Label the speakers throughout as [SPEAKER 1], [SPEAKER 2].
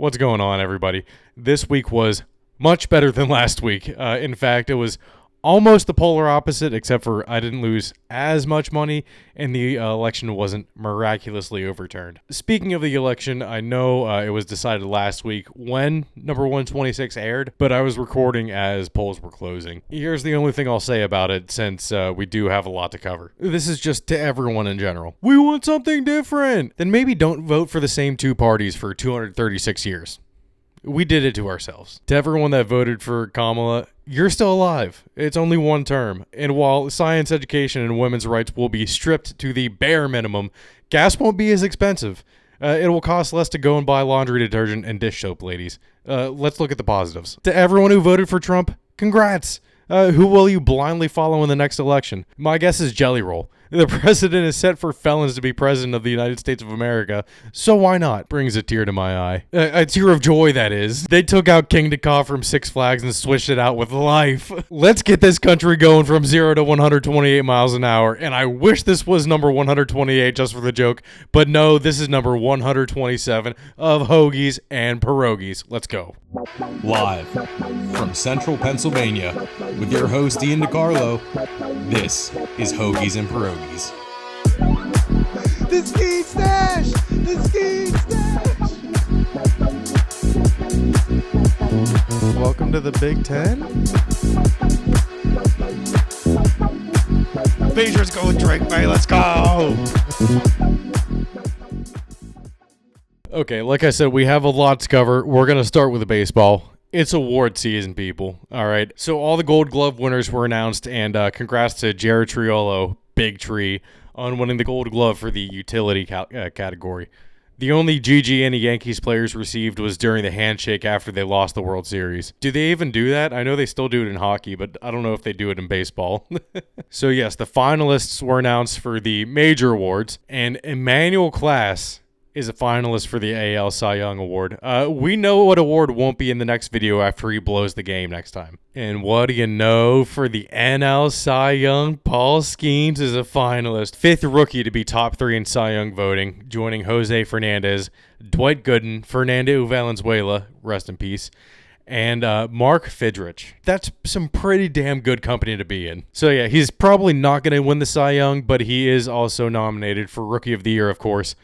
[SPEAKER 1] What's going on, everybody? This week was much better than last week. In fact, it was almost the polar opposite, except for I didn't lose as much money, and the election wasn't miraculously overturned. Speaking of the election, I know it was decided last week when number 126 aired, but I was recording as polls were closing. Here's the only thing I'll say about it, since we do have a lot to cover. This is just to everyone in general. We want something different! Then maybe don't vote for the same two parties for 236 years. We did it to ourselves. To everyone that voted for Kamala, you're still alive. It's only one term. And while science education and women's rights will be stripped to the bare minimum, gas won't be as expensive. It will cost less to go and buy laundry detergent and dish soap, ladies. Let's look at the positives. To everyone who voted for Trump, congrats. Who will you blindly follow in the next election? My guess is Jelly Roll. The president is set for felons to be president of the United States of America, so why not? Brings a tear to my eye. A tear of joy, that is. They took out King Dakar from Six Flags and switched it out with life. Let's get this country going from 0 to 128 miles an hour, and I wish this was number 128 just for the joke, but no, this is number 127 of Hoagies and Pierogis. Let's go.
[SPEAKER 2] Live from Central Pennsylvania with your host Ian DiCarlo, this is Hoagies and Pierogis.
[SPEAKER 3] The Ski Stash! The Ski Stash!
[SPEAKER 1] Welcome to the Big Ten.
[SPEAKER 3] Beecher's going drink, man. Let's go!
[SPEAKER 1] Okay, like I said, we have a lot to cover. We're going to start with the baseball. It's award season, people. All right. So all the Gold Glove winners were announced, and congrats to Jared Triolo, Big Tree, on winning the Gold Glove for the utility category. The only GG any Yankees players received was during the handshake after they lost the World Series. Do they even do that? I know they still do it in hockey, but I don't know if they do it in baseball. So yes, the finalists were announced for the major awards, and Emmanuel Class is a finalist for the AL Cy Young Award. We know what award won't be in the next video after he blows the game next time. And what do you know? For the NL Cy Young, Paul Skeens is a finalist. Fifth rookie to be top 3 in Cy Young voting, joining Jose Fernandez, Dwight Gooden, Fernando Valenzuela, rest in peace, and Mark Fidrich. That's some pretty damn good company to be in. So yeah, he's probably not going to win the Cy Young, but he is also nominated for Rookie of the Year, of course.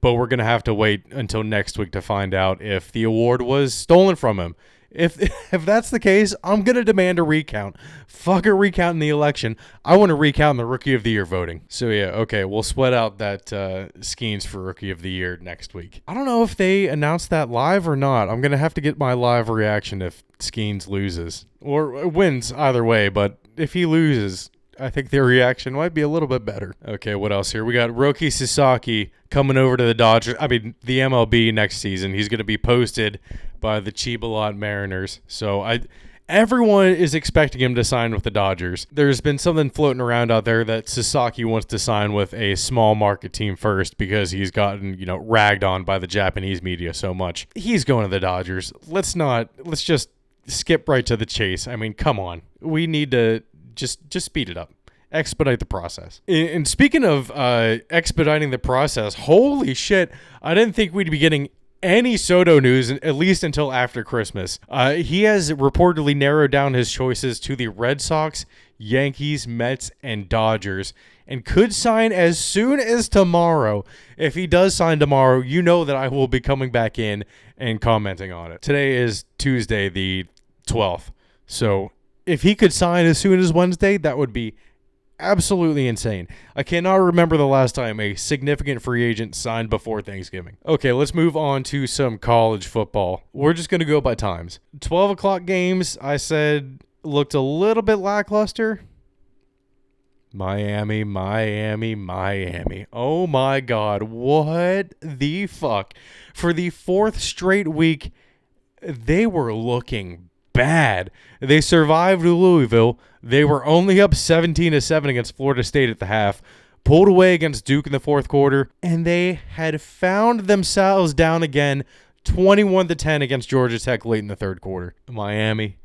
[SPEAKER 1] But we're going to have to wait until next week to find out if the award was stolen from him. If that's the case, I'm going to demand a recount. Fuck a recount in the election. I want a recount in the Rookie of the Year voting. So yeah, okay, we'll sweat out that Skeens for Rookie of the Year next week. I don't know if they announced that live or not. I'm going to have to get my live reaction if Skeens loses. Or wins either way, but if he loses, I think their reaction might be a little bit better. Okay, what else here? We got Roki Sasaki coming over to the the MLB next season. He's going to be posted by the Chiba-Lot Mariners. So everyone is expecting him to sign with the Dodgers. There's been something floating around out there that Sasaki wants to sign with a small market team first because he's gotten, ragged on by the Japanese media so much. He's going to the Dodgers. Let's just skip right to the chase. I mean, come on. We need to just speed it up. Expedite the process. And speaking of expediting the process, holy shit, I didn't think we'd be getting any Soto news, at least until after Christmas. He has reportedly narrowed down his choices to the Red Sox, Yankees, Mets, and Dodgers, and could sign as soon as tomorrow. If he does sign tomorrow, you know that I will be coming back in and commenting on it. Today is Tuesday, the 12th. So if he could sign as soon as Wednesday, that would be absolutely insane. I cannot remember the last time a significant free agent signed before Thanksgiving. Okay, let's move on to some college football. We're just going to go by times. 12 o'clock games, I said, looked a little bit lackluster. Miami. Oh my God, what the fuck? For the 4th straight week, they were looking bad. They survived Louisville. They were only up 17-7 against Florida State at the half, pulled away against Duke in the 4th quarter, and they had found themselves down again 21-10 against Georgia Tech late in the 3rd quarter. Miami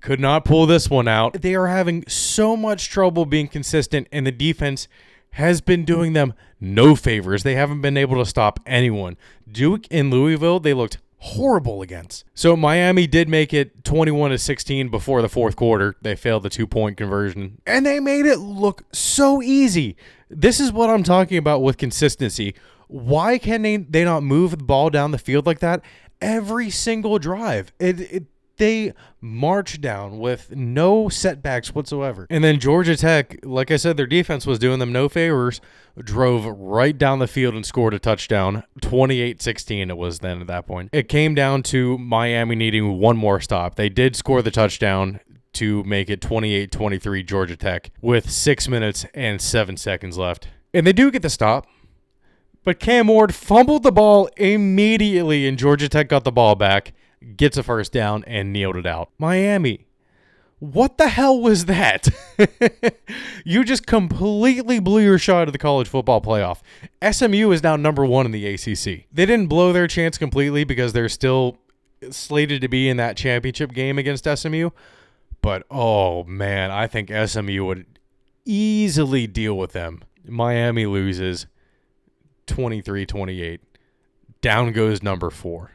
[SPEAKER 1] could not pull this one out. They are having so much trouble being consistent, and the defense has been doing them no favors. They haven't been able to stop anyone. Duke and Louisville, they looked horrible against. So Miami did make it 21-16 before the fourth quarter. They failed the 2-point conversion, and they made it look so easy. This is what I'm talking about with consistency. Why can they not move the ball down the field like that every single drive? They march down with no setbacks whatsoever. And then Georgia Tech, like I said, their defense was doing them no favors, drove right down the field and scored a touchdown. 28-16 it was then at that point. It came down to Miami needing one more stop. They did score the touchdown to make it 28-23 Georgia Tech with 6 minutes and 7 seconds left. And they do get the stop. But Cam Ward fumbled the ball immediately, and Georgia Tech got the ball back, gets a first down, and kneeled it out. Miami, what the hell was that? You just completely blew your shot at the college football playoff. SMU is now number 1 in the ACC. They didn't blow their chance completely because they're still slated to be in that championship game against SMU. But, oh, man, I think SMU would easily deal with them. Miami loses 23-28. Down goes number 4.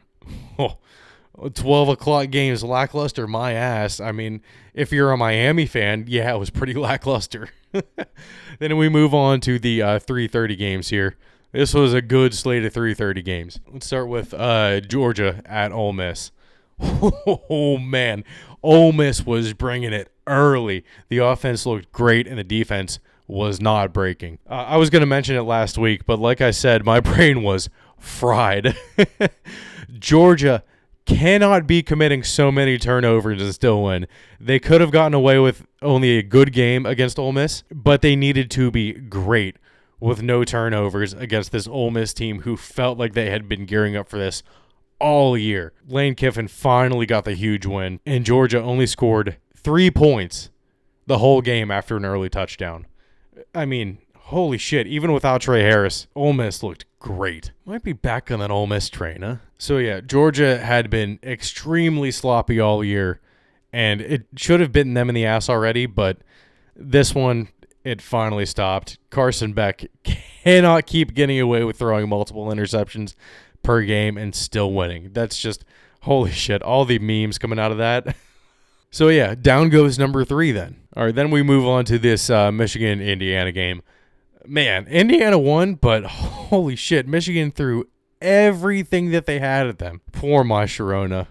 [SPEAKER 1] 12 o'clock games lackluster, my ass. I mean, if you're a Miami fan, yeah, it was pretty lackluster. Then we move on to the 3:30 games here. This was a good slate of 3:30 games. Let's start with Georgia at Ole Miss. Oh, man. Ole Miss was bringing it early. The offense looked great, and the defense was not breaking. I was going to mention it last week, but like I said, my brain was fried. Georgia cannot be committing so many turnovers and still win. They could have gotten away with only a good game against Ole Miss, but they needed to be great with no turnovers against this Ole Miss team who felt like they had been gearing up for this all year. Lane Kiffin finally got the huge win, and Georgia only scored 3 points the whole game after an early touchdown. I mean, holy shit, even without Trey Harris, Ole Miss looked great. Might be back on that Ole Miss train, huh? So yeah, Georgia had been extremely sloppy all year, and it should have bitten them in the ass already, but this one, it finally stopped. Carson Beck cannot keep getting away with throwing multiple interceptions per game and still winning. That's just, holy shit, all the memes coming out of that. So yeah, down goes number 3 then. All right, then we move on to this Michigan-Indiana game. Man, Indiana won, but holy shit, Michigan threw everything that they had at them. Poor my Sharona.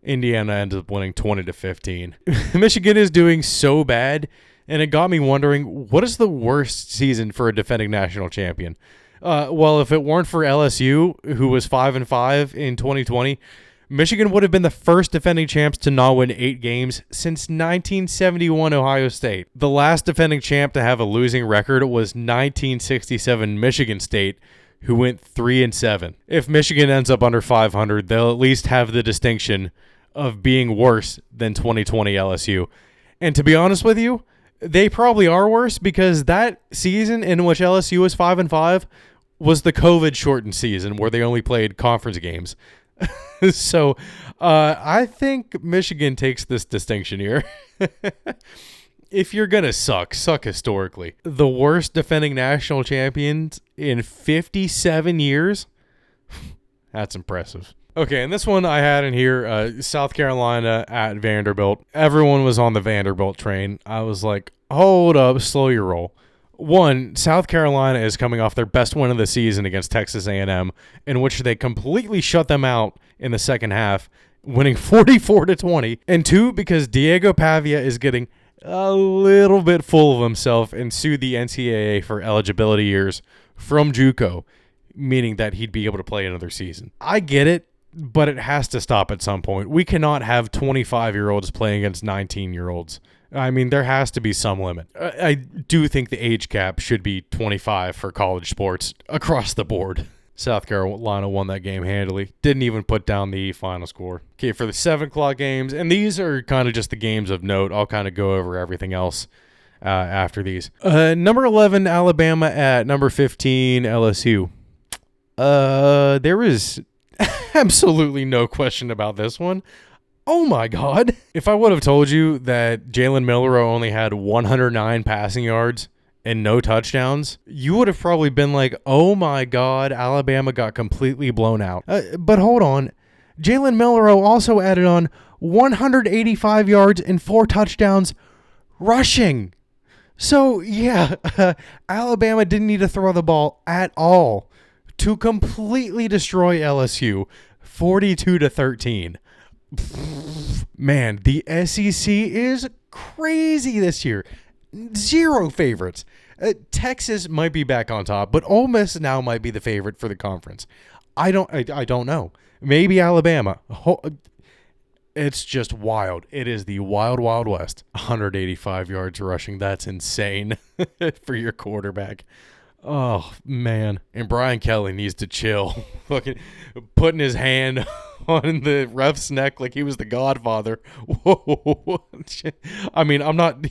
[SPEAKER 1] Indiana ended up winning 20-15. Michigan is doing so bad, and it got me wondering, what is the worst season for a defending national champion? Well, if it weren't for LSU, who was 5-5 in 2020, Michigan would have been the first defending champs to not win 8 games since 1971 Ohio State. The last defending champ to have a losing record was 1967 Michigan State, who went 3-7. If Michigan ends up under 500, they'll at least have the distinction of being worse than 2020 LSU. And to be honest with you, they probably are worse because that season in which LSU was 5-5 was the COVID-shortened season where they only played conference games. So I think Michigan takes this distinction here. If you're going to suck historically. The worst defending national champions in 57 years? That's impressive. Okay, and this one I had in here, South Carolina at Vanderbilt. Everyone was on the Vanderbilt train. I was like, hold up, slow your roll. One, South Carolina is coming off their best win of the season against Texas A&M, in which they completely shut them out in the second half, winning 44-20. And two, because Diego Pavia is getting a little bit full of himself and sued the NCAA for eligibility years from JUCO, meaning that he'd be able to play another season. I get it, but it has to stop at some point. We cannot have 25-year-olds playing against 19-year-olds. I mean, there has to be some limit. I do think the age cap should be 25 for college sports across the board. South Carolina won that game handily. Didn't even put down the final score. Okay, for the 7 o'clock games, and these are kind of just the games of note. I'll kind of go over everything else after these. Number 11, Alabama at number 15, LSU. There is absolutely no question about this one. Oh my God. If I would have told you that Jalen Milroe only had 109 passing yards and no touchdowns, you would have probably been like, oh my God, Alabama got completely blown out. But hold on. Jalen Milroe also added on 185 yards and 4 touchdowns rushing. So, yeah, Alabama didn't need to throw the ball at all to completely destroy LSU, 42-13. Man, the SEC is crazy this year. 0 favorites. Texas might be back on top, but Ole Miss now might be the favorite for the conference. I don't know. Maybe Alabama. It's just wild. It is the wild, wild west. 185 yards rushing. That's insane for your quarterback. Oh, man. And Brian Kelly needs to chill. Fucking putting his hand on the ref's neck like he was the Godfather. Whoa. I mean, I'm not,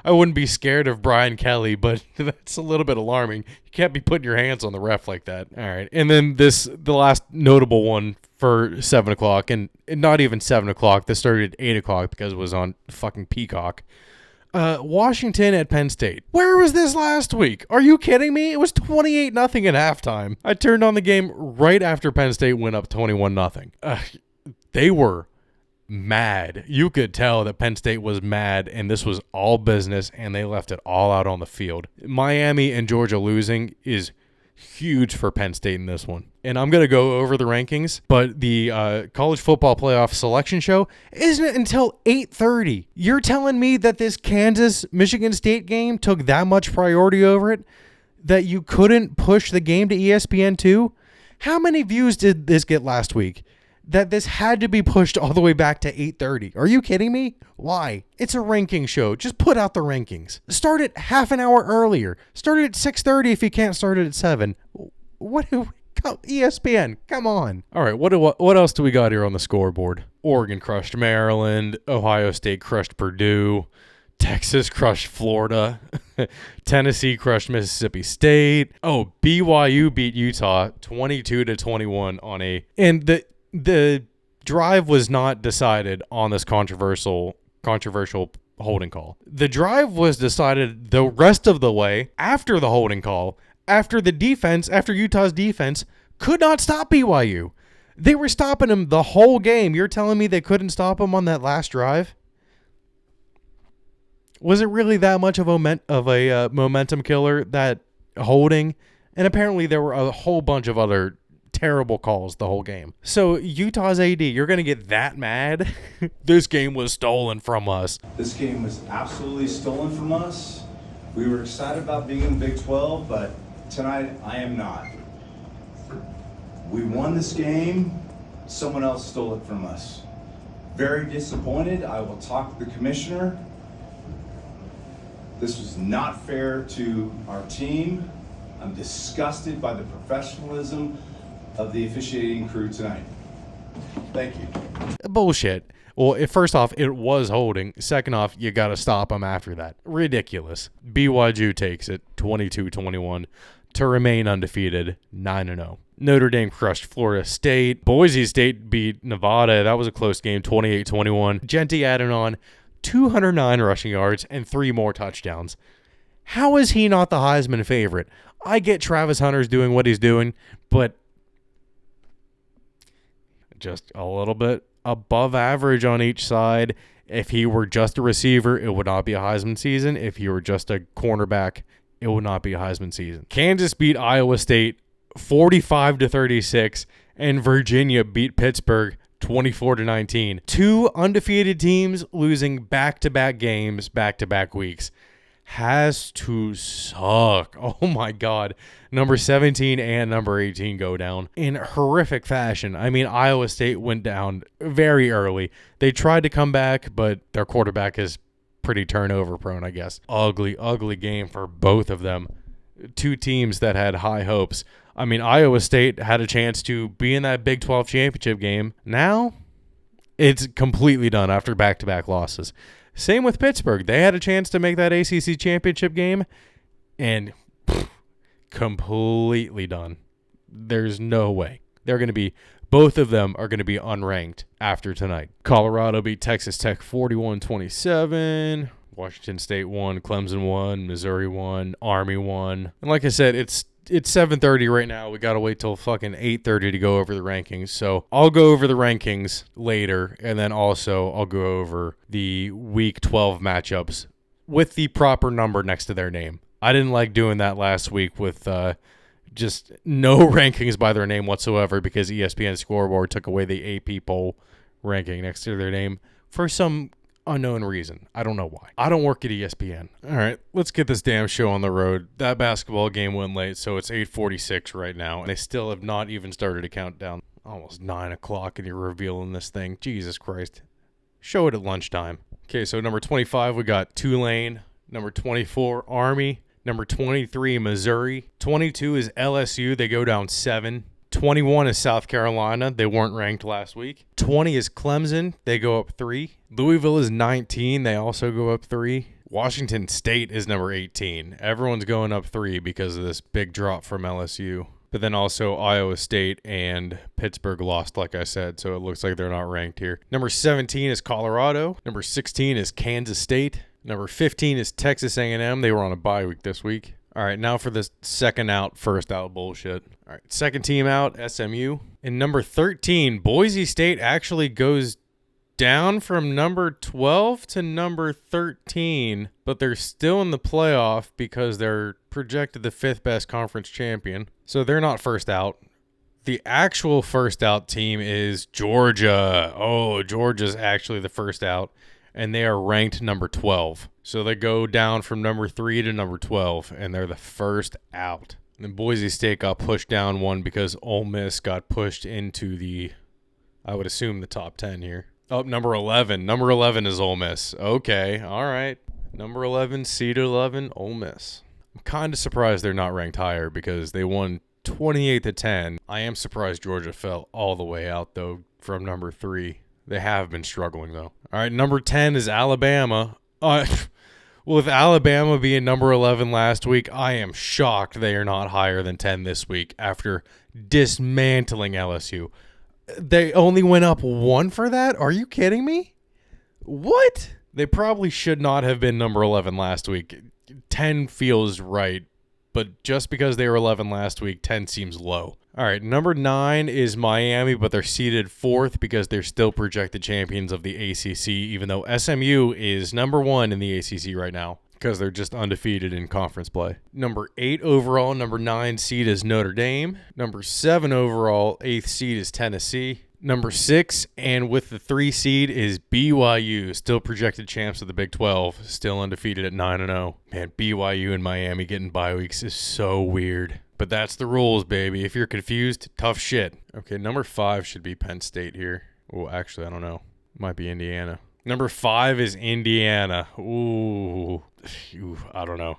[SPEAKER 1] I wouldn't be scared of Brian Kelly, but that's a little bit alarming. You can't be putting your hands on the ref like that. All right. And then the last notable one for 7 o'clock, and not even 7 o'clock. This started at 8 o'clock because it was on fucking Peacock. Washington at Penn State. Where was this last week? Are you kidding me? It was 28-0 at halftime. I turned on the game right after Penn State went up 21-0. They were mad. You could tell that Penn State was mad, and this was all business, and they left it all out on the field. Miami and Georgia losing is huge for Penn State in this one. And I'm going to go over the rankings, but the college football playoff selection show isn't until 8:30. You're telling me that this Kansas-Michigan State game took that much priority over it? That you couldn't push the game to ESPN2? How many views did this get last week? That this had to be pushed all the way back to 8:30. Are you kidding me? Why? It's a ranking show. Just put out the rankings. Start it half an hour earlier. Start it at 6:30 if you can't start it at 7. ESPN, come on. All right, what else do we got here on the scoreboard? Oregon crushed Maryland. Ohio State crushed Purdue. Texas crushed Florida. Tennessee crushed Mississippi State. Oh, BYU beat Utah 22-21 on a... And the drive was not decided on this controversial holding call. The drive was decided the rest of the way after the holding call, after Utah's defense could not stop BYU. They were stopping them the whole game. You're telling me they couldn't stop them on that last drive? Was it really that much of a momentum killer, that holding? And apparently there were a whole bunch of other terrible calls the whole game. So Utah's AD, you're going to get that mad? This game was stolen from us.
[SPEAKER 4] This game was absolutely stolen from us. We were excited about being in the Big 12, but tonight I am not. We won this game. Someone else stole it from us. Very disappointed. I will talk to the commissioner. This was not fair to our team. I'm disgusted by the professionalism of the officiating crew tonight. Thank you.
[SPEAKER 1] Bullshit. Well, first off, it was holding. Second off, you got to stop them after that. Ridiculous. BYU takes it 22-21 to remain undefeated 9-0. Notre Dame crushed Florida State. Boise State beat Nevada. That was a close game, 28-21. Genty added on 209 rushing yards and 3 more touchdowns. How is he not the Heisman favorite? I get Travis Hunter's doing what he's doing, but just a little bit above average on each side. If he were just a receiver, it would not be a Heisman season. If he were just a cornerback, it would not be a Heisman season. Kansas beat Iowa State 45-36, and Virginia beat Pittsburgh 24-19. 2 undefeated teams losing back-to-back games, back-to-back weeks. Has to suck. Oh my God. Number 17 and number 18 go down in horrific fashion. I mean, Iowa State went down very early. They tried to come back, but their quarterback is pretty turnover prone, I guess. Ugly, ugly game for both of them. 2 teams that had high hopes. I mean, Iowa State had a chance to be in that Big 12 championship game. Now, it's completely done after back-to-back losses. Same with Pittsburgh. They had a chance to make that ACC championship game, and completely done. There's no way. Both of them are going to be unranked after tonight. Colorado beat Texas Tech 41-27. Washington State won. Clemson won. Missouri won. Army won. And like I said, it's it's 7:30 right now. We got to wait till fucking 8:30 to go over the rankings. So I'll go over the rankings later, and then also I'll go over the Week 12 matchups with the proper number next to their name. I didn't like doing that last week with just no rankings by their name whatsoever because ESPN Scoreboard took away the AP poll ranking next to their name for some unknown reason. I don't know why. I don't work at ESPN. All right, let's get this damn show on the road. That basketball game went late, so it's 8:46 right now, and they still have not even started a countdown. Almost 9 o'clock, and you're revealing this thing. Jesus Christ. Show it at lunchtime. Okay, so number 25, we got Tulane. Number 24, Army. Number 23, Missouri. 22 is LSU. They go down 7. 21 is South Carolina. They weren't ranked last week. 20 is Clemson. They go up 3. Louisville is 19. They also go up 3. Washington State is number 18. Everyone's going up 3 because of this big drop from LSU. But then also Iowa State and Pittsburgh lost, like I said, so it looks like they're not ranked here. Number 17 is Colorado. Number 16 is Kansas State. Number 15 is Texas A&M. They were on a bye week this week. All right, now for the second out, first out bullshit. All right, second team out, SMU. And number 13, Boise State actually goes down from number 12 to number 13, but they're still in the playoff because they're projected the 5th best conference champion. So they're not first out. The actual first out team is Georgia. Oh, Georgia's actually the first out, and they are ranked number 12. So they go down from number 3 to number 12, and they're the first out. And Boise State got pushed down 1 because Ole Miss got pushed into the, I would assume, the top 10 here. Oh, number 11. Number 11 is Ole Miss. Okay, all right. Number 11, seed 11, Ole Miss. I'm kind of surprised they're not ranked higher because they won 28-10. I am surprised Georgia fell all the way out, though, from number 3. They have been struggling, though. All right, number 10 is Alabama. With Alabama being number 11 last week, I am shocked they are not higher than 10 this week after dismantling LSU. They only went up 1 for that? Are you kidding me? What? They probably should not have been number 11 last week. 10 feels right, but just because they were 11 last week, 10 seems low. All right, number 9 is Miami, but they're seeded 4th because they're still projected champions of the ACC, even though SMU is number 1 in the ACC right now because they're just undefeated in conference play. Number 8 overall, number 9 seed is Notre Dame. Number 7 overall, 8th seed is Tennessee. Number 6, and with the 3 seed, is BYU, still projected champs of the Big 12, still undefeated at 9-0. Man, BYU and Miami getting bye weeks is so weird. But that's the rules, baby. If you're confused, tough shit. Okay, number 5 should be Penn State here. Oh, actually, I don't know. Might be Indiana. Number 5 is Indiana. Ooh, I don't know.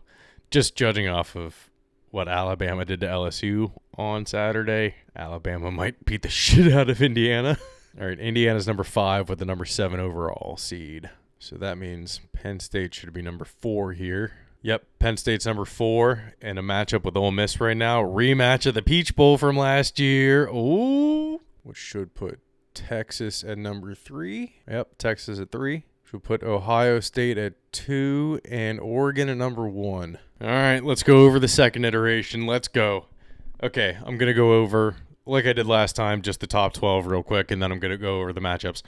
[SPEAKER 1] Just judging off of what Alabama did to LSU on Saturday, Alabama might beat the shit out of Indiana. All right, Indiana's number 5 with the number 7 overall seed. So that means Penn State should be number 4 here. Yep, Penn State's number 4 in a matchup with Ole Miss right now. Rematch of the Peach Bowl from last year. Ooh, which should put Texas at number 3. Yep, Texas at 3. Should put Ohio State at 2 and Oregon at number 1. All right, let's go over the second iteration. Let's go. Okay, I'm going to go over, like I did last time, just the top 12 real quick, and then I'm going to go over the matchups.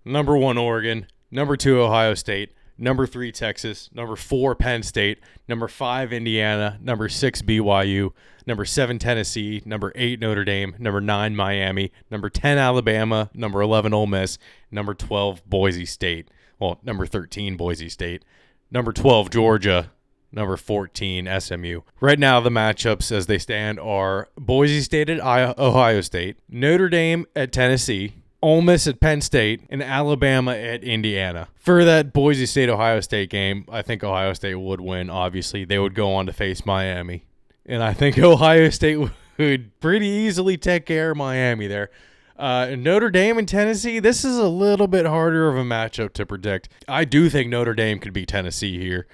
[SPEAKER 1] Number 1, Oregon. Number 2, Ohio State. Number 3, Texas. Number 4, Penn State. Number 5, Indiana. Number 6, BYU. Number 7, Tennessee. Number 8, Notre Dame. Number 9, Miami. Number 10, Alabama. Number 11, Ole Miss. Number 12, Boise State. Well, number 13, Boise State. Number 12, Georgia. Number 14, SMU. Right now, the matchups as they stand are Boise State at Ohio State, Notre Dame at Tennessee, Ole Miss at Penn State, and Alabama at Indiana. For that Boise State-Ohio State game, I think Ohio State would win, obviously. They would go on to face Miami. And I think Ohio State would pretty easily take care of Miami there. Notre Dame and Tennessee, this is a little bit harder of a matchup to predict. I do think Notre Dame could beat Tennessee here.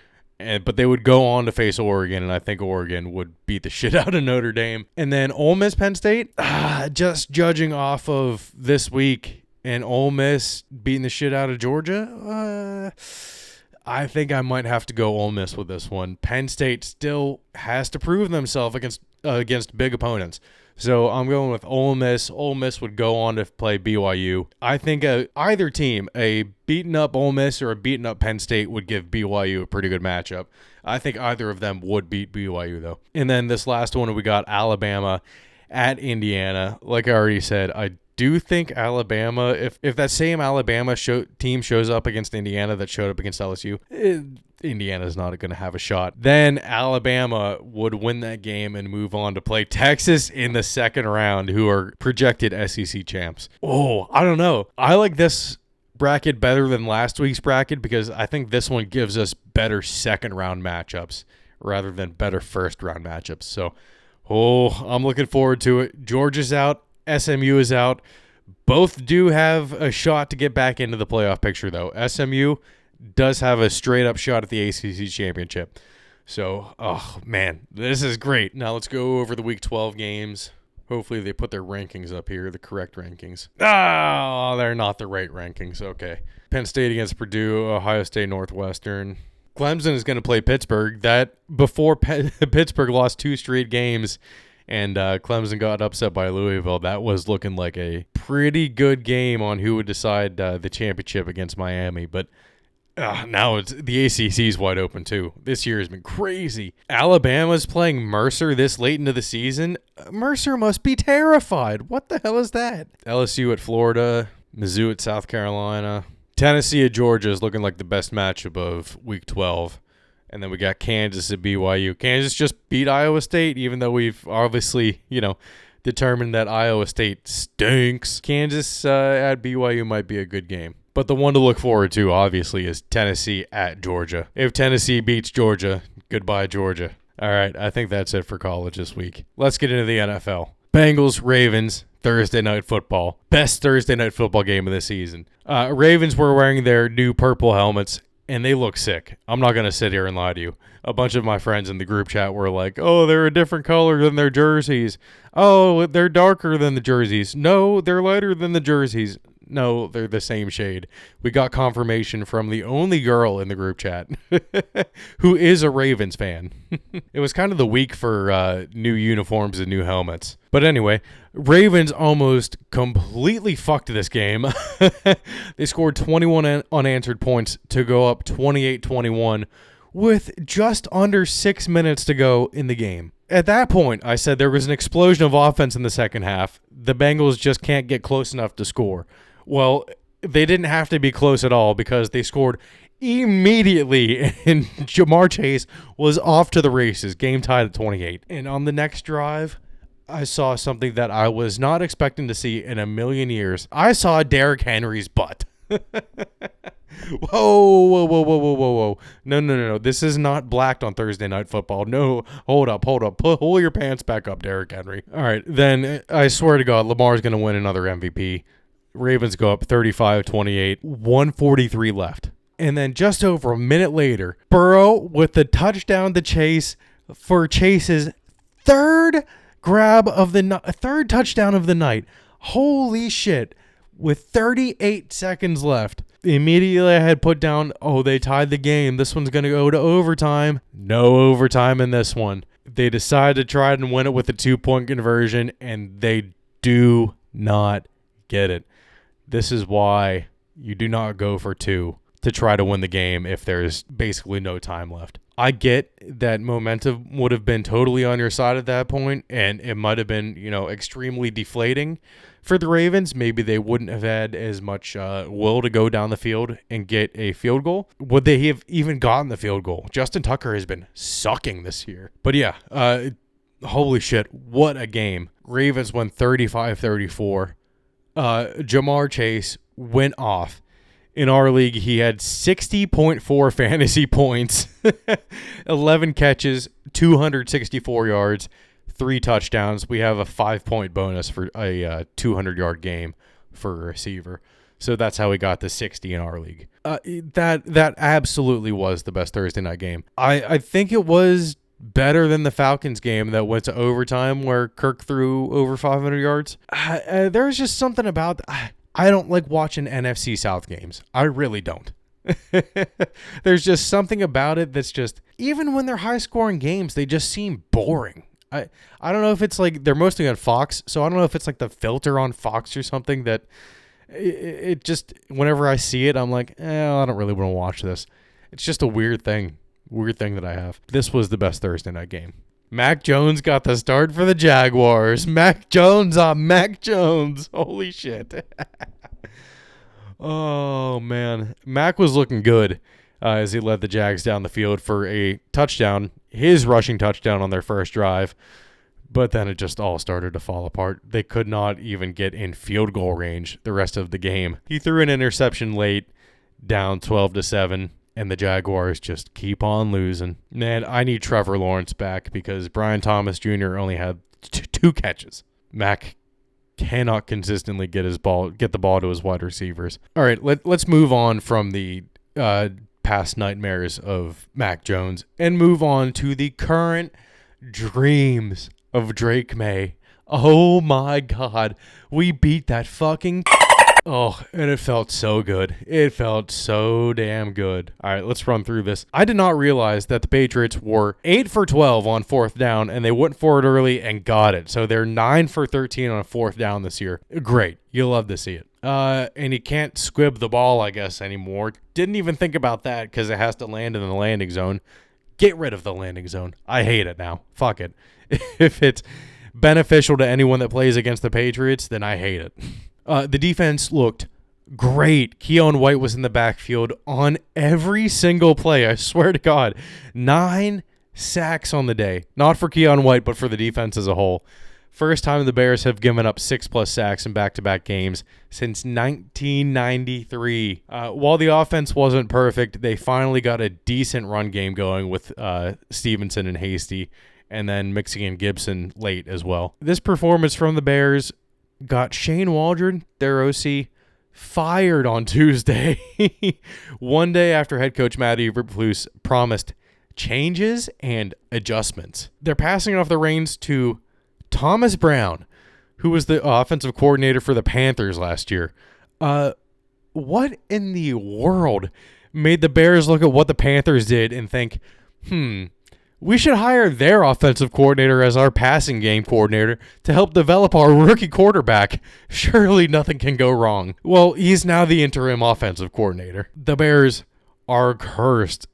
[SPEAKER 1] But they would go on to face Oregon, and I think Oregon would beat the shit out of Notre Dame. And then Ole Miss, Penn State, just judging off of this week and Ole Miss beating the shit out of Georgia, I think I might have to go Ole Miss with this one. Penn State still has to prove themselves against big opponents. So I'm going with Ole Miss. Ole Miss would go on to play BYU. I think either team, a beaten up Ole Miss or a beaten up Penn State, would give BYU a pretty good matchup. I think either of them would beat BYU, though. And then this last one, we got Alabama at Indiana. Like I already said, I do think Alabama, if that same Alabama team shows up against Indiana that showed up against LSU, Indiana's not going to have a shot. Then Alabama would win that game and move on to play Texas in the second round, who are projected SEC champs. Oh, I don't know. I like this bracket better than last week's bracket because I think this one gives us better second round matchups rather than better first round matchups. So, I'm looking forward to it. Georgia's out. SMU is out. Both do have a shot to get back into the playoff picture, though. SMU does have a straight-up shot at the ACC championship. So, oh, man, this is great. Now let's go over the Week 12 games. Hopefully they put their rankings up here, the correct rankings. Oh, they're not the right rankings. Okay. Penn State against Purdue, Ohio State, Northwestern. Clemson is going to play Pittsburgh. That before Pittsburgh lost 2 straight games and Clemson got upset by Louisville, that was looking like a pretty good game on who would decide the championship against Miami. But now it's the ACC's wide open too. This year has been crazy. Alabama's playing Mercer this late into the season. Mercer must be terrified. What the hell is that? LSU at Florida, Mizzou at South Carolina. Tennessee at Georgia is looking like the best matchup of Week 12. And then we got Kansas at BYU. Kansas just beat Iowa State, even though we've obviously, determined that Iowa State stinks. Kansas at BYU might be a good game. But the one to look forward to, obviously, is Tennessee at Georgia. If Tennessee beats Georgia, goodbye, Georgia. All right, I think that's it for college this week. Let's get into the NFL. Bengals, Ravens, Thursday Night Football. Best Thursday Night Football game of the season. Ravens were wearing their new purple helmets, and they look sick. I'm not going to sit here and lie to you. A bunch of my friends in the group chat were like, oh, they're a different color than their jerseys. Oh, they're darker than the jerseys. No, they're lighter than the jerseys. No, they're the same shade. We got confirmation from the only girl in the group chat who is a Ravens fan. It was kind of the week for new uniforms and new helmets. But anyway, Ravens almost completely fucked this game. They scored 21 unanswered points to go up 28-21 with just under 6 minutes to go in the game. At that point, I said there was an explosion of offense in the second half. The Bengals just can't get close enough to score. Well, they didn't have to be close at all because they scored immediately, and Jamar Chase was off to the races, game tied at 28. And on the next drive, I saw something that I was not expecting to see in a million years. I saw Derrick Henry's butt. Whoa. No. This is not blacked on Thursday Night Football. No, hold up. Pull your pants back up, Derrick Henry. All right, then I swear to God, Lamar's going to win another MVP. Ravens go up 35-28, 1:43 left. And then just over a minute later, Burrow with the touchdown to Chase for Chase's third touchdown of the night. Holy shit. With 38 seconds left, immediately I had put down, they tied the game. This one's going to go to overtime. No overtime in this one. They decide to try and win it with a 2-point conversion, and they do not get it. This is why you do not go for 2 to try to win the game if there's basically no time left. I get that momentum would have been totally on your side at that point, and it might have been, extremely deflating for the Ravens. Maybe they wouldn't have had as much will to go down the field and get a field goal. Would they have even gotten the field goal? Justin Tucker has been sucking this year. But yeah, holy shit, what a game. Ravens won 35-34. Jamar Chase went off. In our league, he had 60.4 fantasy points, 11 catches, 264 yards, 3 touchdowns. We have a 5-point bonus for a 200-yard game for a receiver. So that's how we got the 60 in our league. That absolutely was the best Thursday night game. I think it was better than the Falcons game that went to overtime where Kirk threw over 500 yards. There's just something about I don't like watching NFC South games. I really don't. There's just something about it that's just, even when they're high-scoring games, they just seem boring. I don't know if it's like they're mostly on Fox, so I don't know if it's like the filter on Fox or something that it just, whenever I see it, I'm like, I don't really want to watch this. It's just a weird thing that I have. This was the best Thursday night game. Mac Jones got the start for the Jaguars. Mac Jones on Mac Jones. Holy shit. Oh, man. Mac was looking good as he led the Jags down the field for a touchdown, his rushing touchdown on their first drive. But then it just all started to fall apart. They could not even get in field goal range the rest of the game. He threw an interception late, down 12-7, and the Jaguars just keep on losing. Man, I need Trevor Lawrence back because Brian Thomas Jr. only had two catches. Mac cannot consistently get the ball to his wide receivers. All right, let's move on from the past nightmares of Mac Jones and move on to the current dreams of Drake May. Oh my God. We beat that fucking... Oh, and it felt so good. It felt so damn good. All right, let's run through this. I did not realize that the Patriots were 8 for 12 on fourth down, and they went for it early and got it. So they're 9 for 13 on fourth down this year. Great. You'll love to see it. And you can't squib the ball, I guess, anymore. Didn't even think about that because it has to land in the landing zone. Get rid of the landing zone. I hate it now. Fuck it. If it's beneficial to anyone that plays against the Patriots, then I hate it. The defense looked great. Keon White was in the backfield on every single play. I swear to God. 9 sacks on the day. Not for Keon White, but for the defense as a whole. First time the Bears have given up 6+ sacks in back-to-back games since 1993. While the offense wasn't perfect, they finally got a decent run game going with Stevenson and Hasty, and then mixing in Gibson late as well. This performance from the Bears got Shane Waldron, their OC, fired on Tuesday. One day after head coach Matt Eberflus promised changes and adjustments. They're passing off the reins to Thomas Brown, who was the offensive coordinator for the Panthers last year. What in the world made the Bears look at what the Panthers did and think, we should hire their offensive coordinator as our passing game coordinator to help develop our rookie quarterback? Surely nothing can go wrong. Well, he's now the interim offensive coordinator. The Bears are cursed.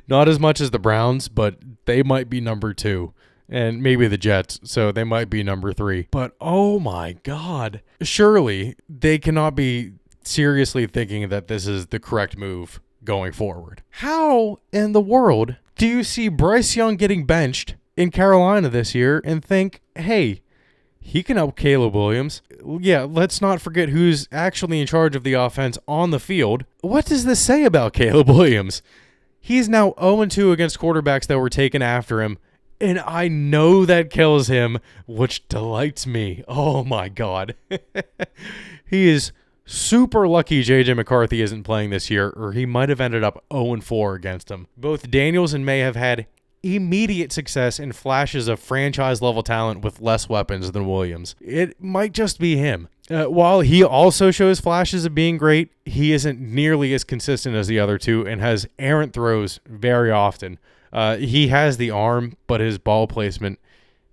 [SPEAKER 1] Not as much as the Browns, but they might be number 2. And maybe the Jets, so they might be number 3. But oh my God. Surely they cannot be seriously thinking that this is the correct move going forward. How in the world do you see Bryce Young getting benched in Carolina this year and think, hey, he can help Caleb Williams? Yeah, let's not forget who's actually in charge of the offense on the field. What does this say about Caleb Williams? He's now 0-2 against quarterbacks that were taken after him, and I know that kills him, which delights me. Oh my God. He is super lucky J.J. McCarthy isn't playing this year, or he might have ended up 0-4 against him. Both Daniels and May have had immediate success in flashes of franchise-level talent with less weapons than Williams. It might just be him. While he also shows flashes of being great, he isn't nearly as consistent as the other two and has errant throws very often. He has the arm, but his ball placement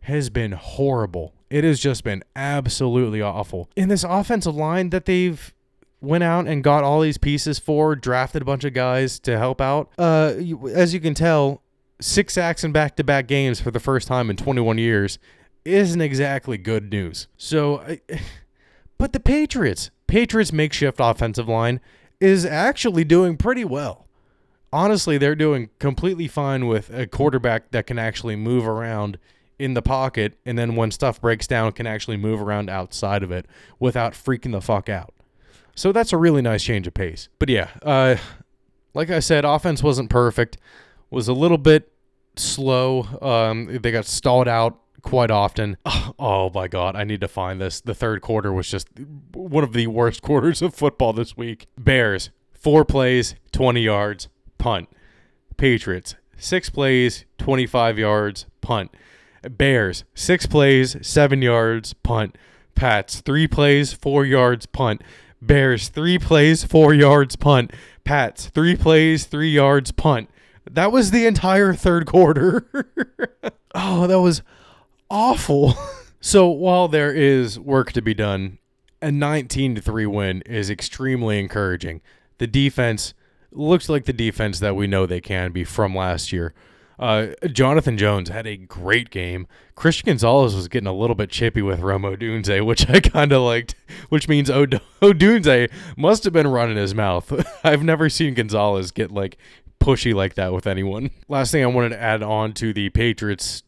[SPEAKER 1] has been horrible. It has just been absolutely awful. In this offensive line that they've went out and got all these pieces for, drafted a bunch of guys to help out, as you can tell, 6 sacks in back-to-back games for the first time in 21 years isn't exactly good news. But the Patriots' makeshift offensive line is actually doing pretty well. Honestly, they're doing completely fine with a quarterback that can actually move around in the pocket, and then when stuff breaks down, can actually move around outside of it without freaking the fuck out. So that's a really nice change of pace. But yeah, like I said, offense wasn't perfect, was a little bit slow. They got stalled out quite often. Oh my God, I need to find this. The third quarter was just one of the worst quarters of football this week. Bears, 4 plays, 20 yards, punt. Patriots, 6 plays, 25 yards, punt. Bears, 6 plays, 7 yards, punt. Pats, 3 plays, 4 yards, punt. Bears, 3 plays, 4 yards, punt. Pats, 3 plays, 3 yards, punt. That was the entire third quarter. Oh, that was awful. So while there is work to be done, a 19-3 win is extremely encouraging. The defense looks like the defense that we know they can be from last year. Jonathan Jones had a great game. Christian Gonzalez was getting a little bit chippy with Rome Odunze, which I kind of liked, which means Odunze must have been running his mouth. I've never seen Gonzalez get like pushy like that with anyone. Last thing I wanted to add on to the Patriots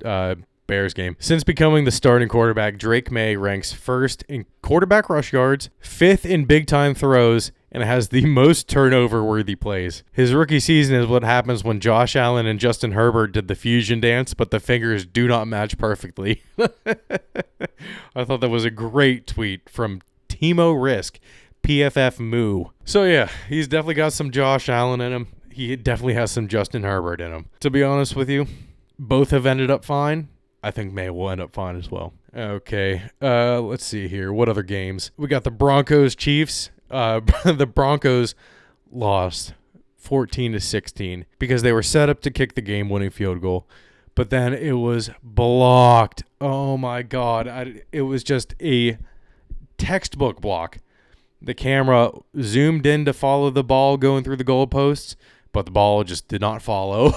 [SPEAKER 1] Bears game. Since becoming the starting quarterback, Drake May ranks first in quarterback rush yards, 5th in big-time throws, and has the most turnover-worthy plays. His rookie season is what happens when Josh Allen and Justin Herbert did the fusion dance, but the fingers do not match perfectly. I thought that was a great tweet from Timo Risk, PFF Moo. So yeah, he's definitely got some Josh Allen in him. He definitely has some Justin Herbert in him. To be honest with you, both have ended up fine. I think May will end up fine as well. Okay, let's see here. What other games? We got the Broncos-Chiefs. The Broncos lost 14-16 because they were set up to kick the game-winning field goal, but then it was blocked. Oh my God. It was just a textbook block. The camera zoomed in to follow the ball going through the goalposts, but the ball just did not follow.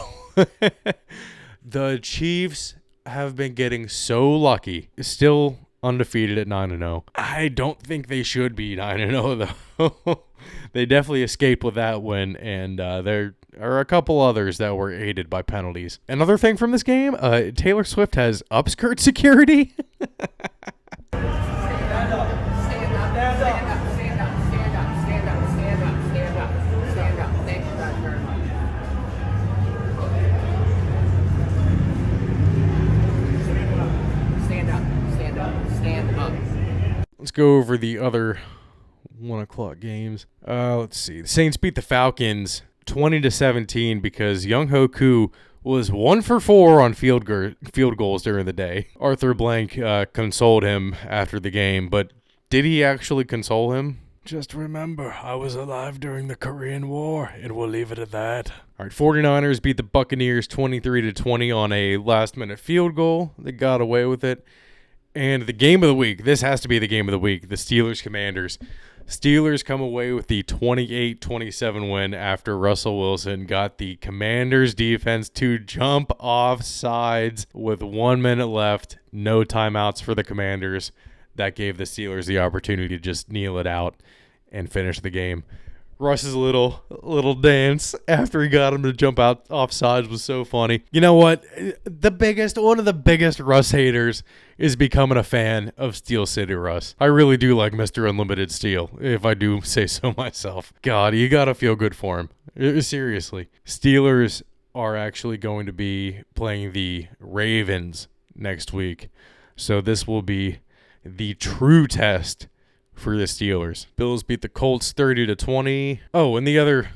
[SPEAKER 1] The Chiefs have been getting so lucky. Still undefeated at 9-0. I don't think they should be 9-0 though. They definitely escaped with that win, and there are a couple others that were aided by penalties. Another thing from this game, Taylor Swift has upskirt security. Let's go over the other 1 o'clock games. Let's see. The Saints beat the Falcons 20-17 because Young Ho-Koo was 1 for 4 on field goals during the day. Arthur Blank consoled him after the game, but did he actually console him? Just remember, I was alive during the Korean War, and we'll leave it at that. All right, 49ers beat the Buccaneers 23-20 on a last-minute field goal. They got away with it. And the game of the week, this has to be the game of the week, the Steelers-Commanders. Steelers come away with the 28-27 win after Russell Wilson got the Commanders' defense to jump off sides with 1 minute left. No timeouts for the Commanders. That gave the Steelers the opportunity to just kneel it out and finish the game. Russ's little dance after he got him to jump out offsides was so funny. You know what? One of the biggest Russ haters is becoming a fan of Steel City Russ. I really do like Mr. Unlimited Steel, if I do say so myself. God, you gotta feel good for him. Seriously. Steelers are actually going to be playing the Ravens next week. So this will be the true test for the Steelers. Bills beat the Colts 30-20. Oh, and the other,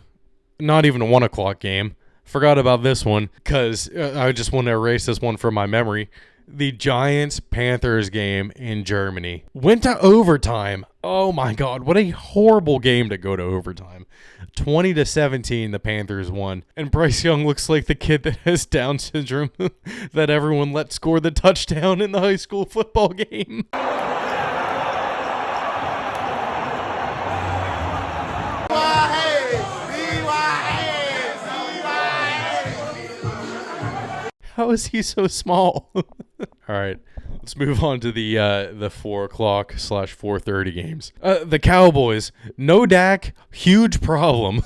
[SPEAKER 1] not even a 1 o'clock game. Forgot about this one because I just want to erase this one from my memory. The Giants-Panthers game in Germany went to overtime. Oh my God, what a horrible game to go to overtime. 20-17, the Panthers won. And Bryce Young looks like the kid that has Down syndrome that everyone let score the touchdown in the high school football game. How is he so small? All right, let's move on to the 4 o'clock / 4:30 games. The Cowboys, no Dak, huge problem.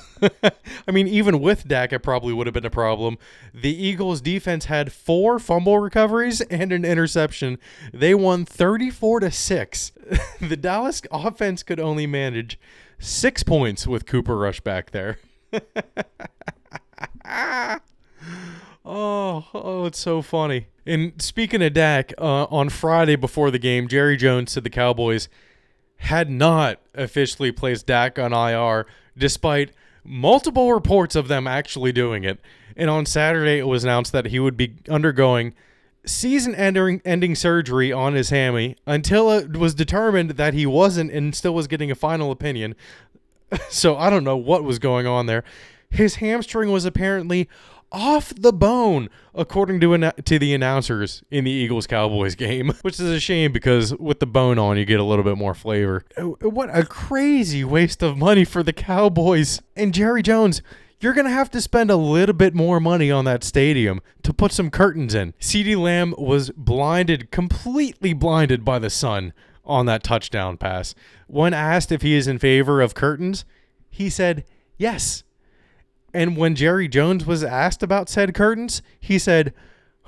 [SPEAKER 1] I mean, even with Dak, it probably would have been a problem. The Eagles' defense had 4 fumble recoveries and an interception. They won 34-6. The Dallas offense could only manage 6 points with Cooper Rush back there. Oh, it's so funny. And speaking of Dak, on Friday before the game, Jerry Jones said the Cowboys had not officially placed Dak on IR, despite multiple reports of them actually doing it. And on Saturday, it was announced that he would be undergoing season-ending surgery on his hammy until it was determined that he wasn't and still was getting a final opinion. So I don't know what was going on there. His hamstring was apparently off the bone, according to the announcers in the Eagles-Cowboys game, which is a shame because with the bone on, you get a little bit more flavor. What a crazy waste of money for the Cowboys. And Jerry Jones, you're going to have to spend a little bit more money on that stadium to put some curtains in. CeeDee Lamb was completely blinded by the sun on that touchdown pass. When asked if he is in favor of curtains, he said yes. And when Jerry Jones was asked about said curtains, he said,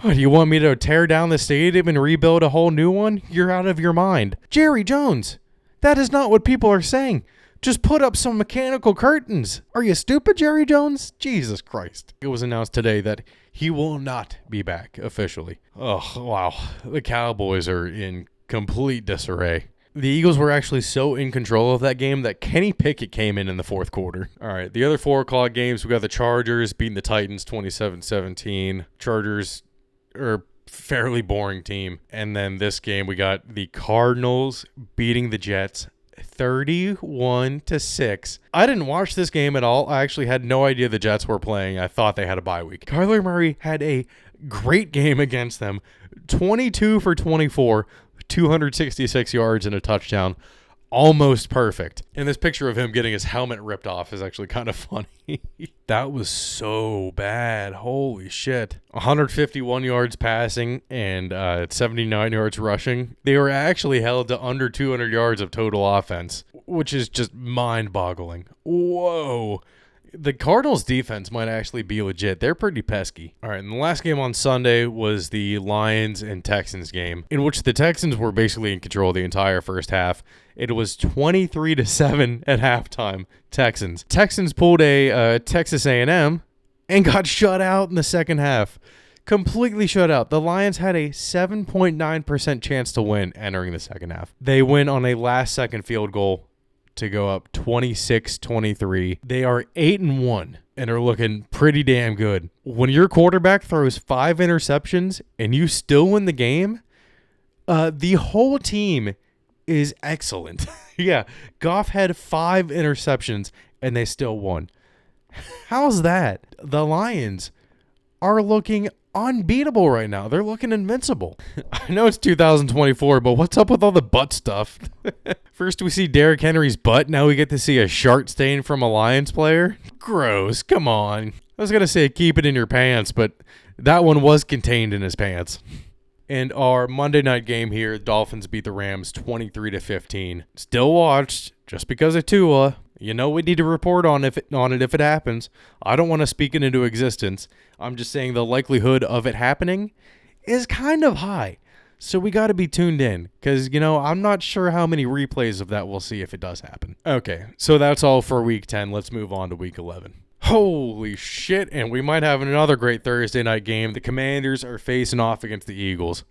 [SPEAKER 1] "Oh, do you want me to tear down the stadium and rebuild a whole new one? You're out of your mind." Jerry Jones, that is not what people are saying. Just put up some mechanical curtains. Are you stupid, Jerry Jones? Jesus Christ. It was announced today that he will not be back officially. Oh, wow. The Cowboys are in complete disarray. The Eagles were actually so in control of that game that Kenny Pickett came in the fourth quarter. All right, the other 4 o'clock games, we got the Chargers beating the Titans 27-17. Chargers are a fairly boring team. And then this game, we got the Cardinals beating the Jets 31-6. I didn't watch this game at all. I actually had no idea the Jets were playing. I thought they had a bye week. Kyler Murray had a great game against them. 22 for 24. 266 yards and a touchdown. Almost perfect. And this picture of him getting his helmet ripped off is actually kind of funny. That was so bad. Holy shit. 151 yards passing and 79 yards rushing. They were actually held to under 200 yards of total offense, which is just mind-boggling. Whoa. The Cardinals defense might actually be legit. They're pretty pesky. All right, and the last game on Sunday was the Lions and Texans game, in which the Texans were basically in control the entire first half. It was 23-7 at halftime, Texans. Texans pulled a Texas A&M and got shut out in the second half. Completely shut out. The Lions had a 7.9% chance to win entering the second half. They win on a last-second field goal to go up 26-23. They are 8-1 and are looking pretty damn good. When your quarterback throws 5 interceptions and you still win the game, the whole team is excellent. Yeah, Goff had 5 interceptions and they still won. How's that? The Lions are looking unbeatable right now. They're looking invincible. I know it's 2024, but what's up with all the butt stuff? First we see Derrick Henry's butt, now we get to see a shark stain from a Lions player? Gross, come on. I was going to say keep it in your pants, but that one was contained in his pants. And our Monday night game here, Dolphins beat the Rams 23-15. Still watched, just because of Tua. You know we need to report on it if it happens. I don't want to speak it into existence. I'm just saying the likelihood of it happening is kind of high. So we got to be tuned in because, I'm not sure how many replays of that we'll see if it does happen. Okay, so that's all for Week 10. Let's move on to Week 11. Holy shit, and we might have another great Thursday night game. The Commanders are facing off against the Eagles.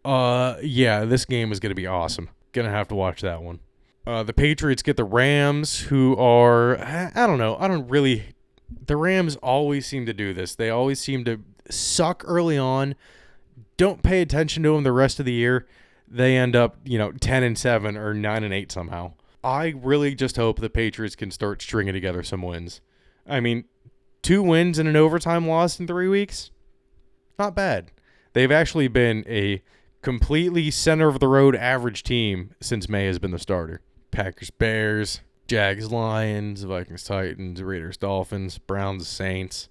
[SPEAKER 1] Yeah, this game is going to be awesome. Gonna have to watch that one. The Patriots get the Rams, who are, I don't know. The Rams always seem to do this. They always seem to suck early on. Don't pay attention to them the rest of the year. They end up, 10-7 or 9-8 somehow. I really just hope the Patriots can start stringing together some wins. I mean, 2 wins and an overtime loss in 3 weeks? Not bad. They've actually been a completely center-of-the-road average team since May has been the starter. Packers, Bears, Jags, Lions, Vikings, Titans, Raiders, Dolphins, Browns, Saints,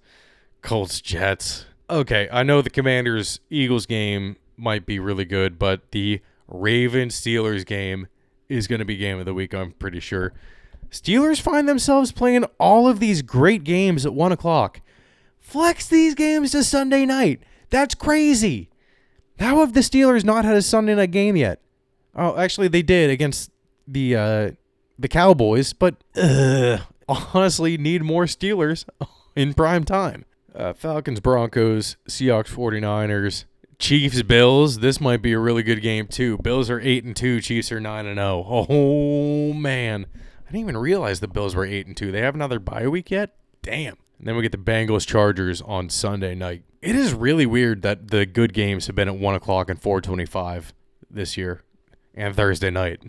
[SPEAKER 1] Colts, Jets. Okay, I know the Commanders, Eagles game might be really good, but the Ravens, Steelers game is going to be game of the week, I'm pretty sure. Steelers find themselves playing all of these great games at 1 o'clock. Flex these games to Sunday night. That's crazy. How have the Steelers not had a Sunday night game yet? Oh, actually, they did against the Cowboys, but honestly, need more Steelers in prime time. Falcons, Broncos, Seahawks, 49ers, Chiefs, Bills. This might be a really good game, too. Bills are 8-2. Chiefs are 9-0. Oh, man. I didn't even realize the Bills were 8-2. They have another bye week yet? Damn. And then we get the Bengals, Chargers on Sunday night. It is really weird that the good games have been at 1 o'clock and 4:25 this year and Thursday night.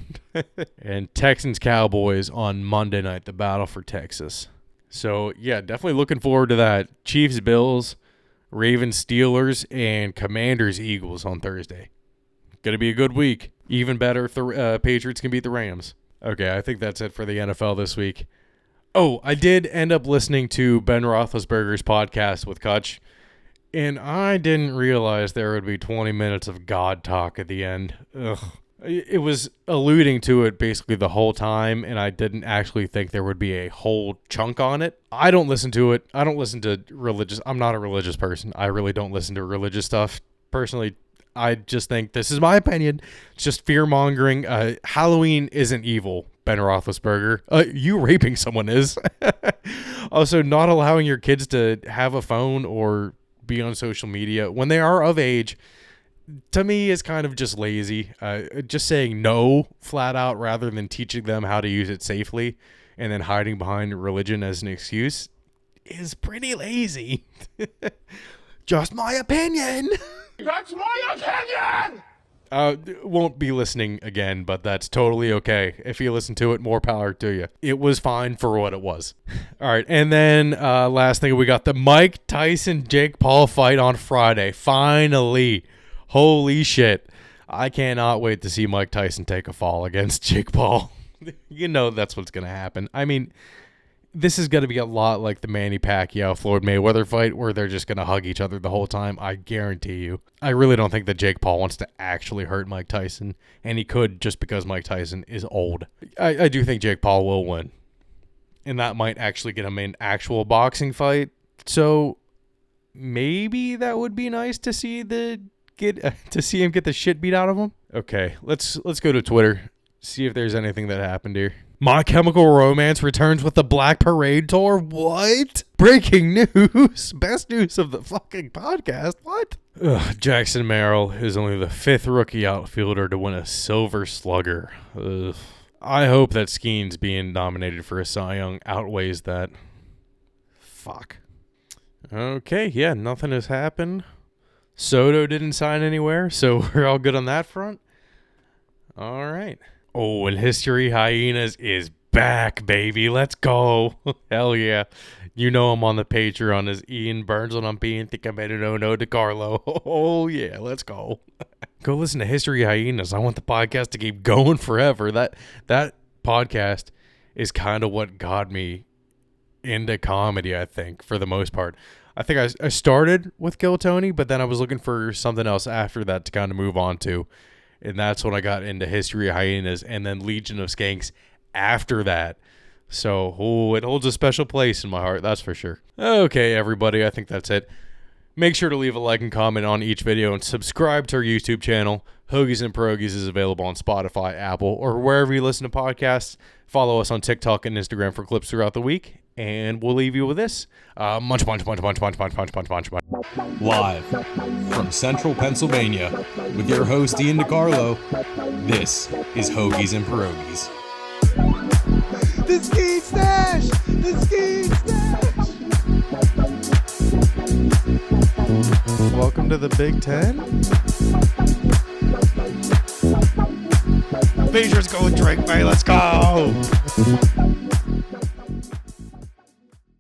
[SPEAKER 1] And Texans-Cowboys on Monday night, the battle for Texas. So, yeah, definitely looking forward to that. Chiefs-Bills, Ravens-Steelers, and Commanders-Eagles on Thursday. Going to be a good week. Even better if the Patriots can beat the Rams. Okay, I think that's it for the NFL this week. Oh, I did end up listening to Ben Roethlisberger's podcast with Kutch, and I didn't realize there would be 20 minutes of God talk at the end. Ugh. It was alluding to it basically the whole time, and I didn't actually think there would be a whole chunk on it. I don't listen to it. I don't listen to religious. I'm not a religious person. I really don't listen to religious stuff. Personally, I just think, this is my opinion, it's just fear-mongering. Halloween isn't evil, Ben Roethlisberger. You raping someone is. Also, not allowing your kids to have a phone or be on social media when they are of age, to me, is kind of just lazy. Just saying no flat out rather than teaching them how to use it safely and then hiding behind religion as an excuse is pretty lazy. Just my opinion.
[SPEAKER 3] That's my opinion!
[SPEAKER 1] Won't be listening again, but that's totally okay. If you listen to it, more power to you. It was fine for what it was. All right, and then last thing, we got the Mike Tyson-Jake Paul fight on Friday. Finally. Holy shit. I cannot wait to see Mike Tyson take a fall against Jake Paul. You know that's what's going to happen. I mean, this is going to be a lot like the Manny Pacquiao-Floyd Mayweather fight where they're just going to hug each other the whole time. I guarantee you. I really don't think that Jake Paul wants to actually hurt Mike Tyson, and he could just because Mike Tyson is old. I do think Jake Paul will win, and that might actually get him an actual boxing fight. So maybe that would be nice to see to see him get the shit beat out of him. Okay, let's go to Twitter, see if there's anything that happened here. My Chemical Romance returns with the Black Parade Tour. What? Breaking news. Best news of the fucking podcast. What? Jackson Merrill is only the 5th rookie outfielder to win a Silver Slugger. I hope that Skeens being nominated for a Cy Young outweighs that. Fuck. Okay, yeah, nothing has happened. Soto didn't sign anywhere, so we're all good on that front. All right. Oh, and History Hyenas is back, baby. Let's go. Hell yeah. You know I'm on the Patreon as Ian Burns when I'm being no DeCarlo. Oh, yeah. Let's go. Go listen to History Hyenas. I want the podcast to keep going forever. That podcast is kind of what got me into comedy, I think, for the most part. I think I started with Kill Tony, but then I was looking for something else after that to kind of move on to. And that's when I got into History of Hyenas and then Legion of Skanks after that. So, it holds a special place in my heart, that's for sure. Okay, everybody, I think that's it. Make sure to leave a like and comment on each video and subscribe to our YouTube channel. Hoagies and Pierogis is available on Spotify, Apple, or wherever you listen to podcasts. Follow us on TikTok and Instagram for clips throughout the week. And we'll leave you with this. Munch.
[SPEAKER 2] Live from Central Pennsylvania with your host Ian DiCarlo, this is Hoagies and Pierogis.
[SPEAKER 3] The ski stash! The ski stash!
[SPEAKER 1] Welcome to the Big Ten.
[SPEAKER 3] Patriots go drink, man. Let's go!